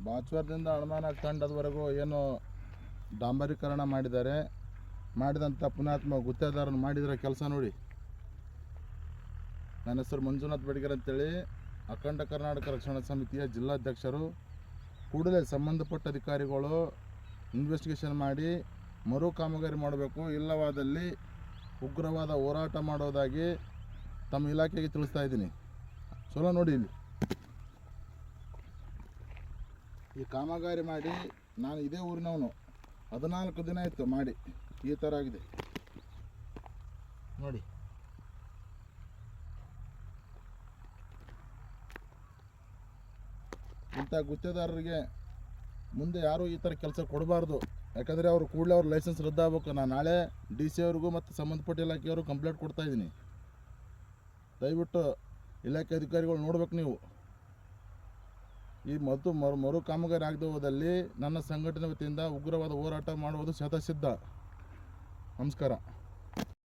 ಬಾಚ್ವರದಿಂದ ಹನುಮಾನ ತಂಡದವರೆಗೂ ಏನು ಡಾಂಬರೀಕರಣ ಮಾಡಿದಂಥ ಪುಣ್ಯಾತ್ಮ ಗುತ್ತೇದಾರನ ಮಾಡಿದರೆ ಕೆಲಸ ನೋಡಿ. ನನ್ನ ಹೆಸರು ಮಂಜುನಾಥ್ ಬೆಡಗೇರ್ ಅಂತೇಳಿ, ಅಖಂಡ ಕರ್ನಾಟಕ ರಕ್ಷಣಾ ಸಮಿತಿಯ ಜಿಲ್ಲಾಧ್ಯಕ್ಷರು. ಕೂಡಲೇ ಸಂಬಂಧಪಟ್ಟ ಅಧಿಕಾರಿಗಳು ಇನ್ವೆಸ್ಟಿಗೇಷನ್ ಮಾಡಿ ಮರು ಕಾಮಗಾರಿ ಮಾಡಬೇಕು, ಇಲ್ಲವಾದಲ್ಲಿ ಉಗ್ರವಾದ ಹೋರಾಟ ಮಾಡೋದಾಗಿ ತಮ್ಮ ಇಲಾಖೆಗೆ ತಿಳಿಸ್ತಾ ಇದ್ದೀನಿ. ಚಲೋ ನೋಡಿ, ಇಲ್ಲಿ ಈ ಕಾಮಗಾರಿ ಮಾಡಿ ನಾನು ಇದೇ ಊರಿನವನು, 14 ದಿನ ಆಯಿತು ಮಾಡಿ, ಈ ಥರ ಆಗಿದೆ ನೋಡಿ. ಇಂಥ ಗುತ್ತೇದಾರರಿಗೆ ಮುಂದೆ ಯಾರೂ ಈ ಥರ ಕೆಲಸ ಕೊಡಬಾರ್ದು. ಯಾಕಂದರೆ ಅವರು ಕೂಡಲೇ ಅವ್ರ ಲೈಸೆನ್ಸ್ ರದ್ದಾಗಬೇಕು. ನಾನು ನಾಳೆ DC ಅವ್ರಿಗೂ ಮತ್ತು ಸಂಬಂಧಪಟ್ಟ ಇಲಾಖೆಯವರು ಕಂಪ್ಲೇಂಟ್ ಕೊಡ್ತಾಯಿದ್ದೀನಿ. ದಯವಿಟ್ಟು ಇಲಾಖೆ ಅಧಿಕಾರಿಗಳು ನೋಡ್ಬೇಕು. ನೀವು ಈ ಮರು ಕಾಮಗಾರಿ ಆಗದೆ ಹೋದಲ್ಲಿ ನನ್ನ ಸಂಘಟನೆ ವತಿಯಿಂದ ಉಗ್ರವಾದ ಹೋರಾಟ ಮಾಡುವುದು ಶತಸಿದ್ಧ. ನಮಸ್ಕಾರ.